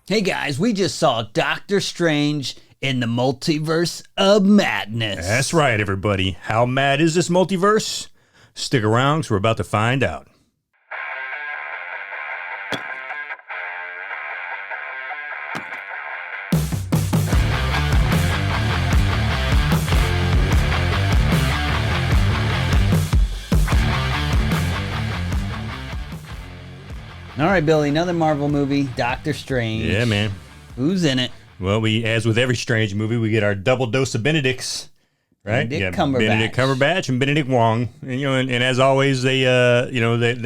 Hey guys, we just saw Doctor Strange in the Multiverse of Madness. That's right, everybody. How mad is this multiverse? Stick around, because we're about to find out. All right, Billy, another Marvel movie, Doctor Strange. Yeah, man. Who's in it? Well, as with every Strange movie, we get our double dose of Benedicts, right? Benedict Cumberbatch. Benedict Cumberbatch and Benedict Wong, and as always, they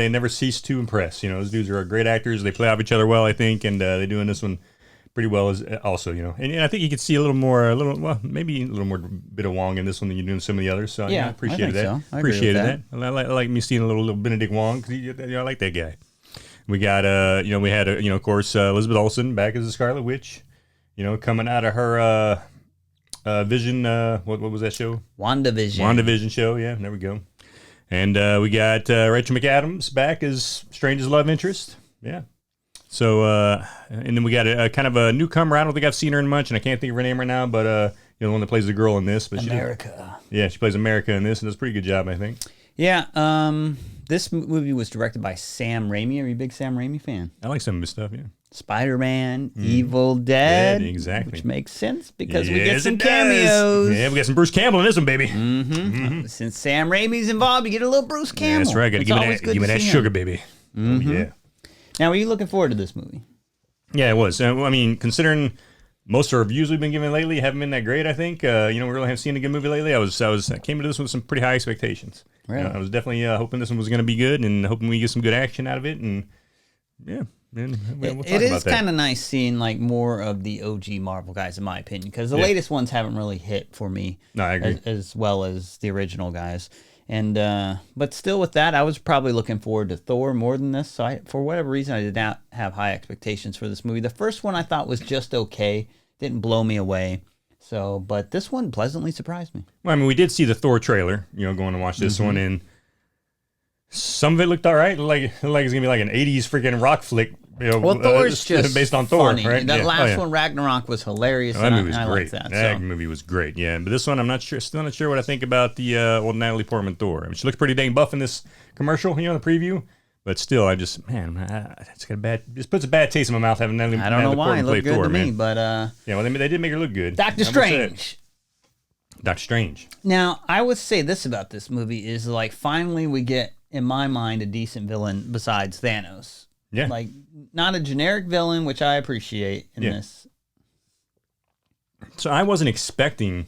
never cease to impress. Those dudes are great actors. They play off each other well, I think, and they're doing this one pretty well as also, and I think you could see maybe a little more bit of Wong in this one than you do in some of the others. So yeah, I appreciated that. So. Appreciated that. I like me seeing a little Benedict Wong because I like that guy. We got we had of course Elizabeth Olsen back as the Scarlet Witch, coming out of her Vision. What was that show? WandaVision show. Yeah, there we go. And we got Rachel McAdams back as Strange's love interest. Yeah. So and then we got a kind of a newcomer. I don't think I've seen her in much, and I can't think of her name right now. But the one that plays the girl in this. But America. She plays America in this, and does a pretty good job, I think. Yeah. This movie was directed by Sam Raimi. Are you a big Sam Raimi fan? I like some of his stuff, yeah. Spider-Man, Evil Dead. Yeah, exactly. Which makes sense because we get some cameos. Yeah, we got some Bruce Campbell in this one, baby. Since Sam Raimi's involved, you get a little Bruce Campbell. Yeah, that's right. Got to give me that sugar, baby. Mm-hmm. Oh, yeah. Now, are you looking forward to this movie? Yeah, it was. I mean, considering most of the reviews we've been given lately haven't been that great, I think. We really haven't seen a good movie lately. I came into this with some pretty high expectations. Really? I was definitely hoping this one was going to be good and hoping we get some good action out of it. And yeah, man, we'll talk it is about kind of nice seeing like more of the OG Marvel guys, in my opinion, because the latest ones haven't really hit for me. No, I agree. As well as the original guys. And but still, with that, I was probably looking forward to Thor more than this. So for whatever reason, I did not have high expectations for this movie. The first one I thought was just okay, didn't blow me away. So, but this one pleasantly surprised me. Well, I mean, we did see the Thor trailer, going to watch this one, and some of it looked all right. Like it's going to be like an 80s freaking rock flick. Well, Thor's just based on funny. Thor, right? That last one, Ragnarok, was hilarious. That movie was I great. Like That movie was great, yeah. But this one, I'm still not sure what I think about the Natalie Portman Thor. I mean, she looks pretty dang buff in this commercial, in the preview. But still, it's puts a bad taste in my mouth having Natalie Portman play Thor. I don't know why, it looked good to me, but yeah, well, they did make her look good. Doctor Strange. Doctor Strange. Now, I would say this about this movie is like finally we get, in my mind, a decent villain besides Thanos. Yeah. Like, not a generic villain, which I appreciate in this. So I wasn't expecting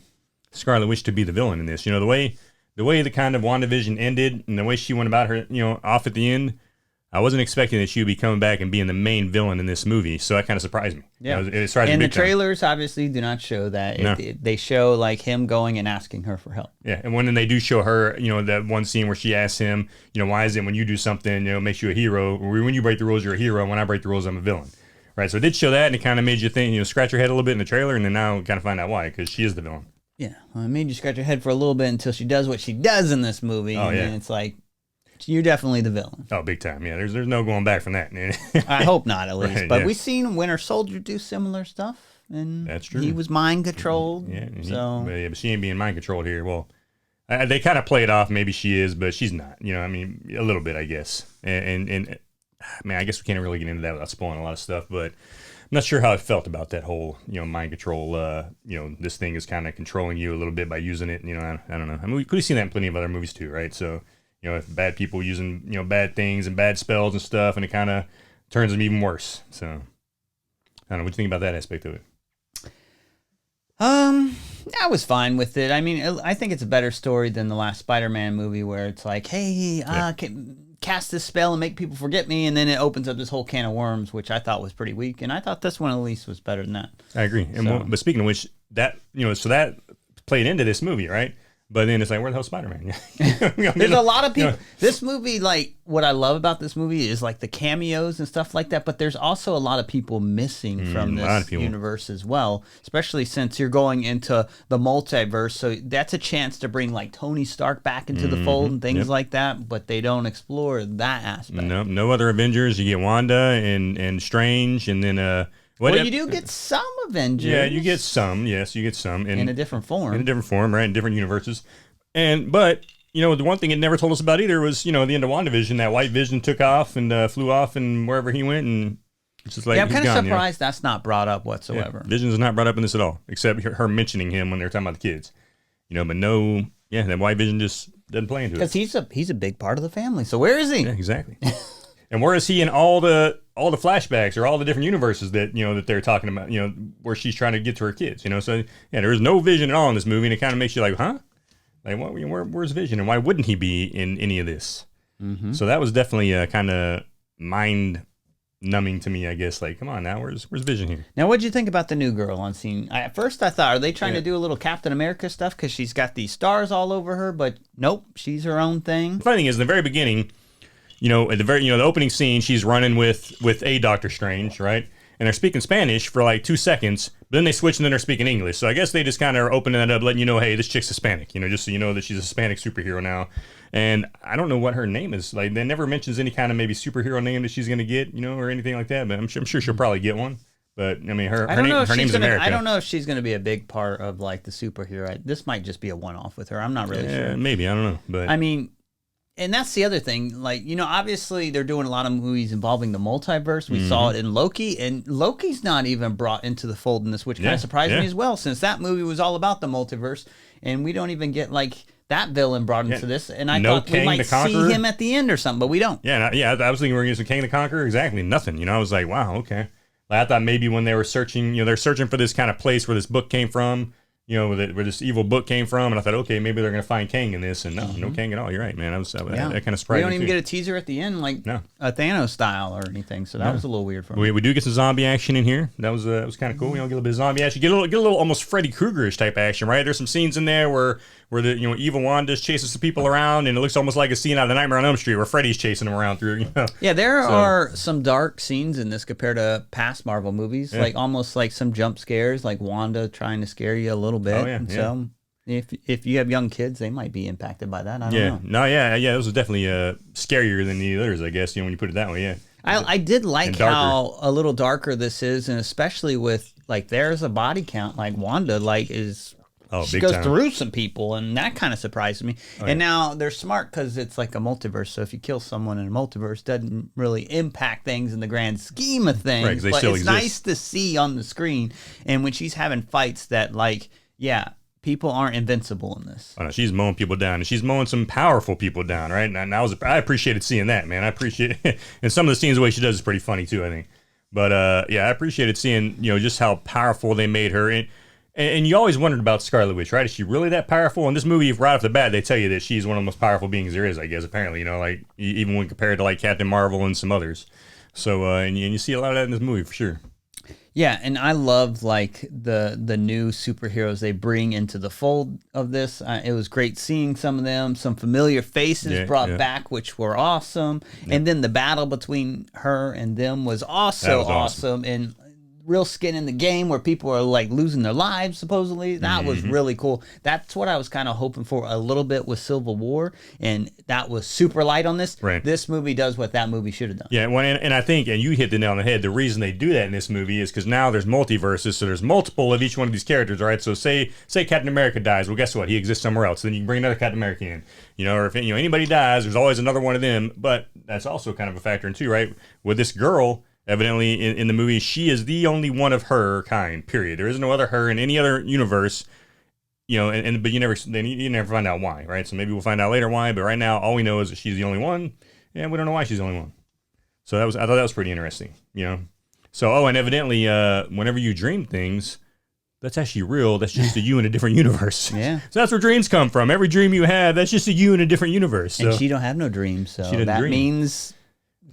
Scarlet Witch to be the villain in this. The way the kind of WandaVision ended and the way she went about her, off at the end, I wasn't expecting that she would be coming back and being the main villain in this movie. So that kind of surprised me. Yeah. It surprised me and the big time. trailers obviously do not show that. No. They show like him going and asking her for help. Yeah, and when they do show her, that one scene where she asks him, why is it when you do something, makes you a hero, or when you break the rules, you're a hero, and when I break the rules, I'm a villain. Right, so it did show that, and it kind of made you think, scratch your head a little bit in the trailer, and then now kind of find out why, because she is the villain. Yeah, well, it made you scratch your head for a little bit until she does what she does in this movie, and then it's like, you're definitely the villain. Oh, big time. Yeah, there's no going back from that. I hope not, at least. Right, but we've seen Winter Soldier do similar stuff, and that's true. He was mind controlled. Yeah, but she ain't being mind controlled here. Well, they kind of play it off. Maybe she is, but she's not. I mean, a little bit, I guess. And man, I guess we can't really get into that without spoiling a lot of stuff. But I'm not sure how I felt about that whole, mind control. This thing is kind of controlling you a little bit by using it. I don't know. I mean, we could have seen that in plenty of other movies too, right? So. If bad people using, bad things and bad spells and stuff, and it kind of turns them even worse. So, I don't know. What do you think about that aspect of it? I was fine with it. I mean, I think it's a better story than the last Spider-Man movie where it's like, hey, cast this spell and make people forget me, and then it opens up this whole can of worms, which I thought was pretty weak, and I thought this one at least was better than that. I agree. But speaking of which, that so that played into this movie, right? But then it's like, where the hell's Spider-Man? There's a lot of people. This movie, like, what I love about this movie is like the cameos and stuff like that. But there's also a lot of people missing from this universe as well, especially since you're going into the multiverse. So that's a chance to bring like Tony Stark back into the fold and things like that. But they don't explore that aspect. No other Avengers. You get Wanda and Strange, and then Well, you do get some Avengers. Yeah, you get some. Yes, you get some in a different form. In a different form, right? In different universes. But the one thing it never told us about either was, the end of WandaVision, that White Vision took off and flew off and wherever he went, and it's just like, I'm kind of surprised that's not brought up whatsoever. Yeah, Vision is not brought up in this at all, except her mentioning him when they're talking about the kids. But no, that White Vision just doesn't play into it. Because he's a big part of the family. So where is he? Yeah, exactly. And where is he in all the flashbacks or all the different universes that that they're talking about? Where she's trying to get to her kids. So there is no Vision at all in this movie, and it kind of makes you like, huh? Like, where's Vision, and why wouldn't he be in any of this? Mm-hmm. So that was definitely kind of mind numbing to me, I guess. Like, come on now, where's Vision here? Now, what'd you think about the new girl on scene? At first, I thought, are they trying to do a little Captain America stuff because she's got these stars all over her? But nope, she's her own thing. The funny thing is, in the very beginning, at the very the opening scene, she's running with a Doctor Strange, right? And they're speaking Spanish for like 2 seconds, but then they switch and then they're speaking English. So I guess they just kind of are opening that up, letting you know, hey, this chick's Hispanic, just so you know that she's a Hispanic superhero now. And I don't know what her name is. Like, they never mentions any kind of maybe superhero name that she's going to get, or anything like that. But I'm sure she'll probably get one. But I mean, her name's America. I don't know if she's going to be a big part of like the superhero. This might just be a one-off with her. I'm not really sure. Maybe, I don't know. But I mean, and that's the other thing. Like, obviously they're doing a lot of movies involving the multiverse. We saw it in Loki, and Loki's not even brought into the fold in this, which kind of surprised me as well, since that movie was all about the multiverse, and we don't even get like that villain brought into this. And I thought we might see him at the end or something, but we don't. Yeah, I was thinking we're going to see King the Conqueror. Exactly, nothing. I was like, wow, okay. Like, I thought maybe when they were searching, they're searching for this kind of place where this book came from. Where this evil book came from, and I thought, okay, maybe they're going to find Kang in this, and no Kang at all. You're right, man. That kind of surprised me. We don't even get a teaser at the end, like a Thanos style or anything, so that was a little weird for me. We do get some zombie action in here. That was kind of cool. Get a little bit of zombie action. Get a little almost Freddy Krueger-ish type action, right? There's some scenes in there where the evil Wanda chases some people around, and it looks almost like a scene out of the Nightmare on Elm Street where Freddy's chasing them around through. Yeah, there are some dark scenes in this compared to past Marvel movies, like almost like some jump scares, like Wanda trying to scare you a little bit. Oh, yeah, so if you have young kids, they might be impacted by that. I don't know. No, it was definitely scarier than the others, I guess. When you put it that way, yeah. I did like how a little darker this is, and especially with like there's a body count, like Wanda she goes through some people, and that kind of surprised me. And now they're smart because it's like a multiverse. So if you kill someone in a multiverse, it doesn't really impact things in the grand scheme of things. Right, but it's nice to see on the screen. And when she's having fights that, like, people aren't invincible in this. Oh, no, she's mowing people down, and she's mowing some powerful people down, right? And I appreciated seeing that, man. I appreciate it. And some of the scenes, the way she does is pretty funny too, I think. But I appreciated seeing just how powerful they made her. And you always wondered about Scarlet Witch, right? Is she really that powerful? In this movie, right off the bat, they tell you that she's one of the most powerful beings there is, I guess, apparently, like, even when compared to, like, Captain Marvel and some others. So, and you see a lot of that in this movie, for sure. Yeah, and I love, like, the new superheroes they bring into the fold of this. It was great seeing some of them, some familiar faces brought back, which were awesome. Yeah. And then the battle between her and them was also awesome. And real skin in the game where people are like losing their lives supposedly. That was really cool. That's what I was kind of hoping for a little bit with Civil War, and that was super light on this. Right. This movie does what that movie should have done. Yeah, and I think, and you hit the nail on the head, the reason they do that in this movie is because now there's multiverses, so there's multiple of each one of these characters, right? So say Captain America dies, well, guess what? He exists somewhere else. Then you can bring another Captain America in. Or if anybody dies, there's always another one of them. But that's also kind of a factor in too, right? With this girl, evidently, in the movie, she is the only one of her kind, period. There is no other her in any other universe, but you never find out why, right? So maybe we'll find out later why, but right now, all we know is that she's the only one, and we don't know why she's the only one. So I thought that was pretty interesting, So, and evidently, whenever you dream things, that's actually real. That's just a you in a different universe. Yeah. So that's where dreams come from. Every dream you have, that's just a you in a different universe. So. And she don't have no dreams, so that means...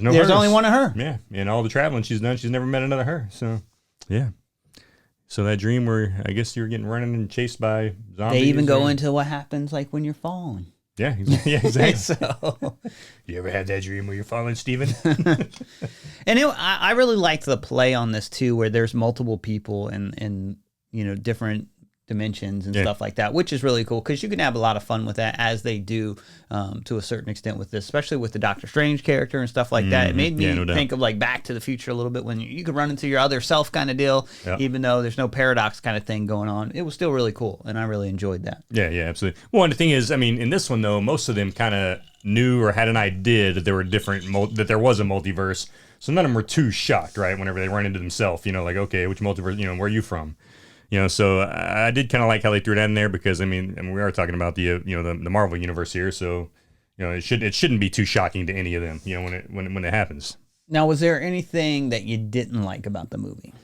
There's hers. only one of her. Yeah, and all the traveling she's done, she's never met another her. So, yeah. So that dream where I guess you were getting running and chased by zombies. They even go into what happens like when you're falling. Yeah, exactly. So, you ever had that dream where you're falling, Steven? And I really liked the play on this too, where there's multiple people and different dimensions and stuff like that, which is really cool because you can have a lot of fun with that, as they do to a certain extent with this, especially with the Doctor Strange character and stuff like that. It made me think of like Back to the Future a little bit, when you could run into your other self kind of deal, even though there's no paradox kind of thing going on. It was still really cool, and I really enjoyed that. Yeah, absolutely. Well, and the thing is, I mean, in this one though, most of them kind of knew or had an idea that there were that there was a multiverse, so none of them were too shocked, right? Whenever they run into themselves, like, okay, which multiverse? Where are you from? So I did kind of like how they threw that in there, because I mean we are talking about the the Marvel universe here, so it shouldn't be too shocking to any of them, when it happens. Now, was there anything that you didn't like about the movie?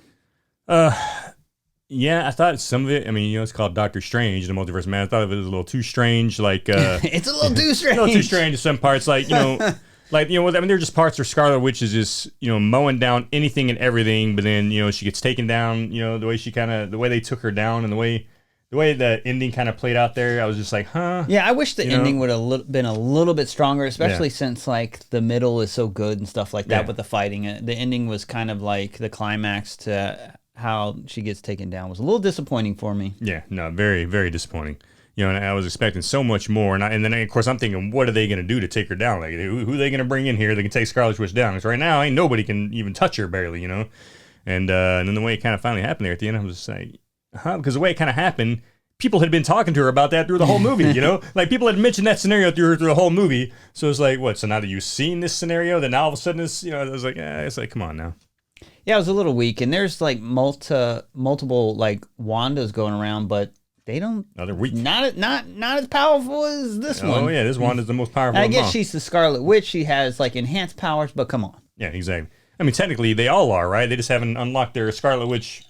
Yeah, I thought some of it. I mean, it's called Doctor Strange, the Multiverse Man. I thought it was a little too strange, like it's a little too strange. A little too strange in some parts, like I mean, there are just parts where Scarlet Witch is just, mowing down anything and everything, but then, she gets taken down, the way they took her down, and the way the ending kind of played out there, I was just like, huh? Yeah, I wish the ending would have been a little bit stronger, especially since, like, the middle is so good and stuff like that with the fighting. The ending was kind of like the climax to how she gets taken down was a little disappointing for me. Yeah, no, very, very disappointing. And I was expecting so much more, and then of course I'm thinking, what are they going to do to take her down? Like, who are they going to bring in here that can take Scarlet Witch down? Because right now, ain't nobody can even touch her barely, And then the way it kind of finally happened there at the end, I was just like, huh? Because the way it kind of happened, people had been talking to her about that through the whole movie, Like, people had mentioned that scenario through the whole movie. So it's like, what? So now that you've seen this scenario, then now all of a sudden it's, I was like, it's like, come on now. Yeah, it was a little weak, and there's like multiple like Wandas going around, but they don't. No, they're weak. Not as powerful as this one. Oh yeah, this one is the most powerful. I guess she's the Scarlet Witch. She has like enhanced powers, but come on. Yeah, exactly. I mean, technically they all are, right? They just haven't unlocked their Scarlet Witch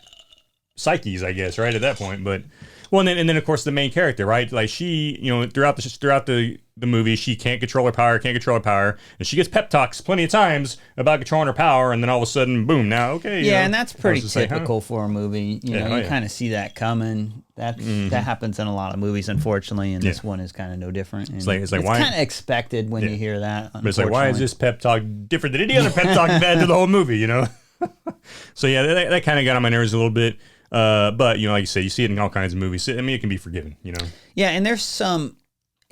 psyches, I guess, right at that point. But well, and then of course the main character, right? Like she, throughout the movie, she can't control her power, and she gets pep talks plenty of times about controlling her power, and then all of a sudden, boom! Now, okay. Yeah, and that's pretty typical for a movie. You kind of see that coming. That happens in a lot of movies, unfortunately, and this one is kind of no different. And it's why, kind of expected when you hear that. But it's like, why is this pep talk different than any other pep talk you've had through the whole movie? So yeah, that kind of got on my nerves a little bit. But like you say, you see it in all kinds of movies. I mean, it can be forgiven. Yeah, and there's some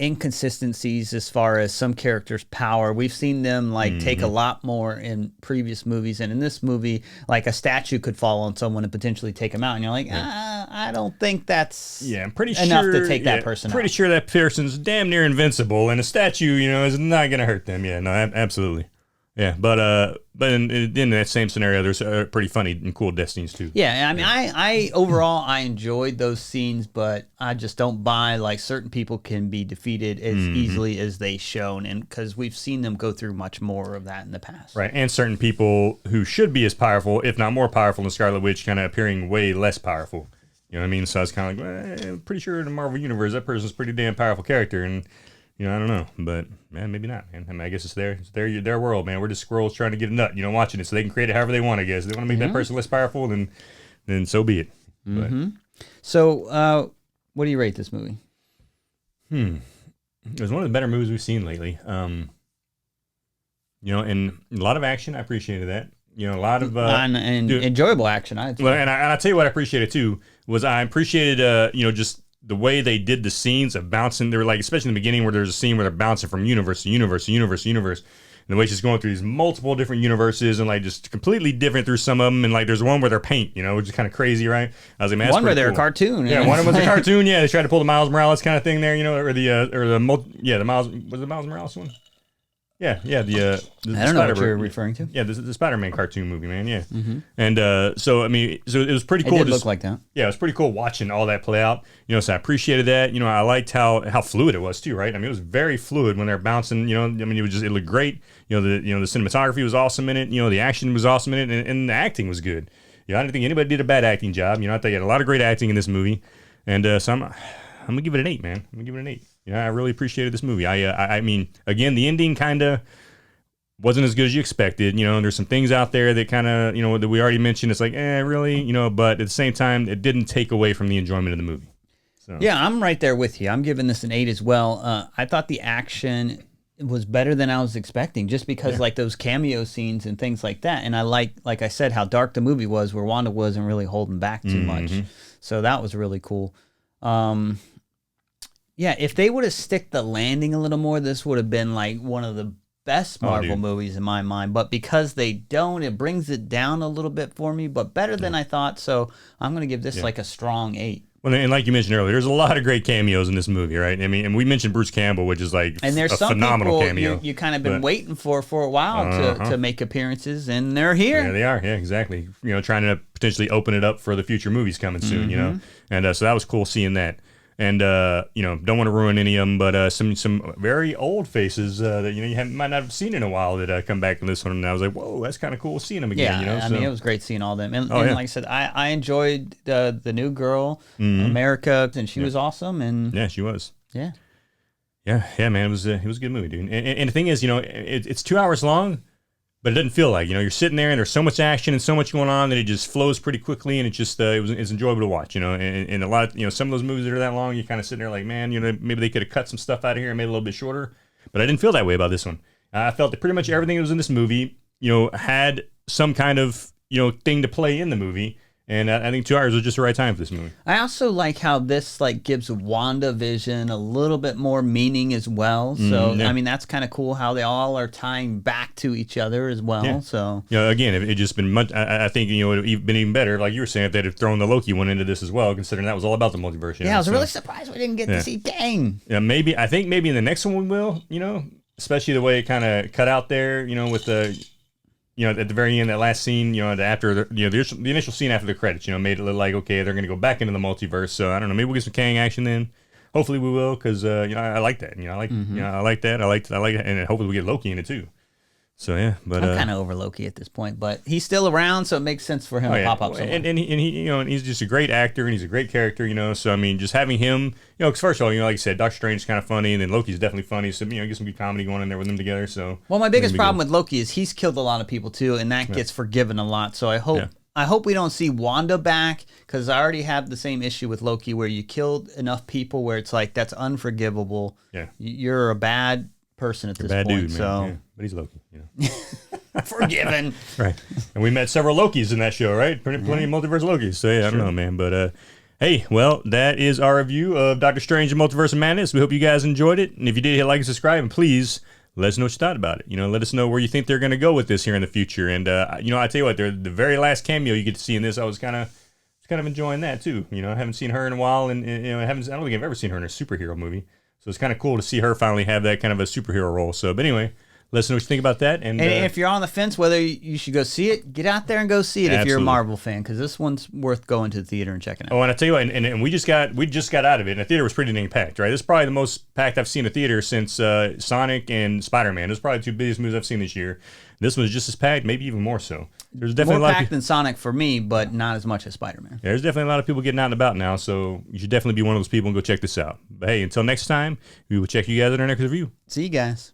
inconsistencies as far as some characters' power. We've seen them take a lot more in previous movies, and in this movie, like a statue could fall on someone and potentially take them out, and you're like, I don't think that's I'm pretty enough sure, to take that person pretty out. sure that person's damn near invincible, and a statue, is not gonna hurt them. Yeah, no, absolutely. Yeah, but in that same scenario, there's pretty funny and cool death scenes too. Yeah, I mean, I overall I enjoyed those scenes, but I just don't buy like certain people can be defeated as easily as they shown, and because we've seen them go through much more of that in the past. Right, and certain people who should be as powerful, if not more powerful than Scarlet Witch, kind of appearing way less powerful. You know what I mean? So I was kind of like, I'm pretty sure in the Marvel universe that person's a pretty damn powerful character, and I don't know, but man, maybe not, man. I mean, I guess it's their world, man. We're just squirrels trying to get a nut, watching it, so they can create it however they want. I guess if they want to make that person less powerful, then so be it. So, what do you rate this movie? It was one of the better movies we've seen lately. And a lot of action. I appreciated that. A lot of enjoyable action. Well, and I tell you what I appreciated too was I appreciated just the way they did the scenes of bouncing. They were like, especially in the beginning, where there's a scene where they're bouncing from universe to universe to universe to universe. And the way she's going through these multiple different universes and like just completely different through some of them. And like there's one where they're paint, which is kind of crazy, right? I was like, man, one where they're a cartoon. Yeah, one of them was a cartoon. Yeah, they tried to pull the Miles Morales kind of thing there, or the Miles, was the Miles Morales one? Yeah, the I don't know what you're referring to. Yeah, the Spider-Man cartoon movie, man. Yeah, and so I mean, so it was pretty cool. It did look like that. Yeah, it was pretty cool watching all that play out. So I appreciated that. I liked how fluid it was too, right? I mean, it was very fluid when they're bouncing. I mean, it looked great. The cinematography was awesome in it. The action was awesome in it, and the acting was good. I didn't think anybody did a bad acting job. I thought you had a lot of great acting in this movie, and so I'm gonna give it an 8, man. I'm gonna give it an 8. I really appreciated this movie. I mean, again, the ending kind of wasn't as good as you expected. There's some things out there that kind of, that we already mentioned. It's like, really, but at the same time, it didn't take away from the enjoyment of the movie. So. Yeah, I'm right there with you. I'm giving this an 8 as well. I thought the action was better than I was expecting, just because like those cameo scenes and things like that. And I like I said, how dark the movie was, where Wanda wasn't really holding back too much. So that was really cool. Yeah, if they would have stick the landing a little more, this would have been like one of the best Marvel movies in my mind. But because they don't, it brings it down a little bit for me, but better than I thought. So I'm going to give this like a strong 8. Well, and like you mentioned earlier, there's a lot of great cameos in this movie, right? I mean, and we mentioned Bruce Campbell, which is like and there's a some phenomenal people cameo. You kind of been waiting for a while to make appearances, and they're here. Yeah, they are. Yeah, exactly. Trying to potentially open it up for the future movies coming soon, And so that was cool seeing that. And, don't want to ruin any of them, but some very old faces that, you might not have seen in a while that come back in this one. And I was like, whoa, that's kind of cool seeing them again. Yeah, I mean, it was great seeing all them. And like I said, I enjoyed the new girl, America, and she was awesome. And yeah, she was. Yeah. Yeah, man, it was a good movie, dude. And the thing is, it's 2 hours long, but it doesn't feel like, you're sitting there and there's so much action and so much going on that it just flows pretty quickly, and it just it's enjoyable to watch, and a lot of, some of those movies that are that long, you kind of sitting there like, man, maybe they could have cut some stuff out of here and made it a little bit shorter, but I didn't feel that way about this one. I felt that pretty much everything that was in this movie, had some kind of, thing to play in the movie. And I think 2 hours was just the right time for this movie. I also like how this gives WandaVision a little bit more meaning as well. So I mean, that's kind of cool how they all are tying back to each other as well. Yeah. So again, it just been much. I think it would have been even better, like you were saying, if they'd have thrown the Loki one into this as well, considering that was all about the multiverse. I was really surprised we didn't get to see Kang. Yeah, maybe I think maybe in the next one we will. Especially the way it kind of cut out there. With the. At the very end, that last scene, after the initial scene after the credits, made it look like, okay, they're going to go back into the multiverse. So I don't know, maybe we'll get some Kang action then. Hopefully we will, because I like that. I like that. I like it, and hopefully we get Loki in it too. So yeah, but I'm kind of over Loki at this point, but he's still around, so it makes sense for him to pop up. And he and he's just a great actor, and he's a great character, So I mean, just having him, because first of all, like you said, Doctor Strange is kind of funny, and then Loki's definitely funny. So get some good comedy going in there with them together. So my biggest problem with Loki is he's killed a lot of people too, and that gets forgiven a lot. So I hope we don't see Wanda back, because I already have the same issue with Loki, where you killed enough people where it's like that's unforgivable. Yeah, you're a bad person at this point. Dude, man. So, but he's Loki, forgiven. Right, and we met several Lokis in that show, right? Plenty of multiverse Lokis. So yeah, I don't know, man, but hey, well, that is our review of Doctor Strange and Multiverse of Madness. We hope you guys enjoyed it, and if you did, hit like and subscribe, and please let us know what you thought about it. Let us know where you think they're going to go with this here in the future. And I tell you what, the very last cameo you get to see in this, I was kind of enjoying that too. I haven't seen her in a while, and I don't think I've ever seen her in a superhero movie. So it's kind of cool to see her finally have that kind of a superhero role. So, but anyway, let us know what you think about that. And if you're on the fence whether you should go see it, get out there and go see it. Absolutely. If you're a Marvel fan, because this one's worth going to the theater and checking out. Oh, and I tell you what, and we just got out of it, and the theater was pretty dang packed, right? This is probably the most packed I've seen a theater since Sonic and Spider-Man. This is probably the two biggest movies I've seen this year. This one's just as packed, maybe even more so. There's definitely more packed than Sonic for me, but not as much as Spider-Man. There's definitely a lot of people getting out and about now, so you should definitely be one of those people and go check this out. But hey, until next time, we will check you guys in our next review. See you guys.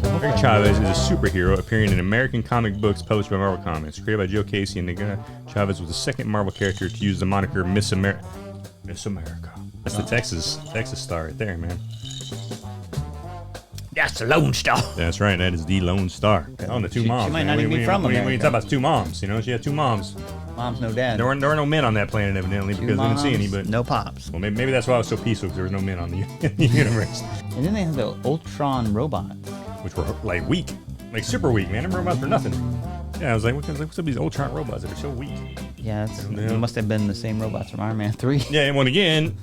American Chavez is a superhero appearing in American comic books published by Marvel Comics, created by Joe Casey and Nagana. Chavez was the second Marvel character to use the moniker Miss America. That's the Texas star right there, man. That's the Lone Star. That's right. That is the Lone Star. Oh, and the two moms. She might not even be from America. When you talk about two moms, she had two moms. Moms, no dad. There were no men on that planet, evidently, because we didn't see any. But no pops. Well, maybe that's why I was so peaceful, because there was no men on the universe. And then they have the Ultron robots, which were like weak, like super weak, man. Them robots were nothing. Yeah, I was like, what's up with these Ultron robots that are so weak? Yeah, it must have been the same robots from Iron Man 3. Yeah, and one again.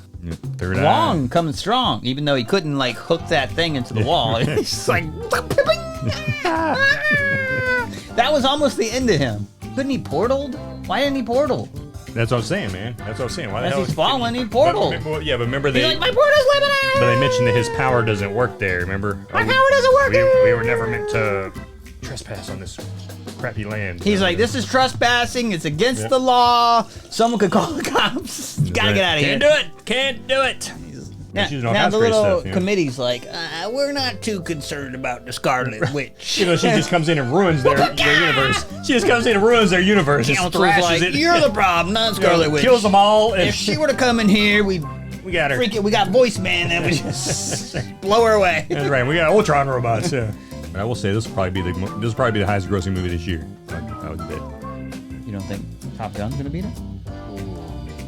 Wong coming strong, even though he couldn't hook that thing into the wall. He's just like, that was almost the end of him. Couldn't he portaled? Why didn't he portal? That's what I'm saying, man. That's what I'm saying. Why the hell? He's falling, he portaled. But remember he's like, my portal's limited. But they mentioned that his power doesn't work there. Remember? My power doesn't work. We were never meant to trespass on this crappy land. He's like, this is trespassing. It's against the law. Someone could call the cops. You gotta get out of here. Can't do it. Now the little committee's like, we're not too concerned about the Scarlet Witch. She just comes in and ruins their universe. She just comes in and ruins their universe. Council's like, you're the problem, not Scarlet Witch. Kills them all. If she were to come in here, we got her. We got voice man, and we just blow her away. That's right. We got Ultron robots. Yeah. But I will say this will probably be the highest grossing movie this year. I would bet. You don't think Top Gun's gonna beat it?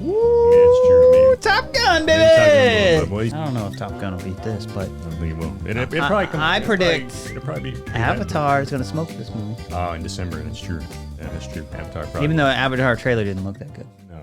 it's true. Maybe. Top Gun, baby! I don't know if Top Gun will beat this, but... I don't think it will. It probably comes... I predict it'll probably be... Avatar is going to smoke this movie. Oh, in December, that's true. Yeah, that's true. Avatar probably... Even though Avatar trailer didn't look that good.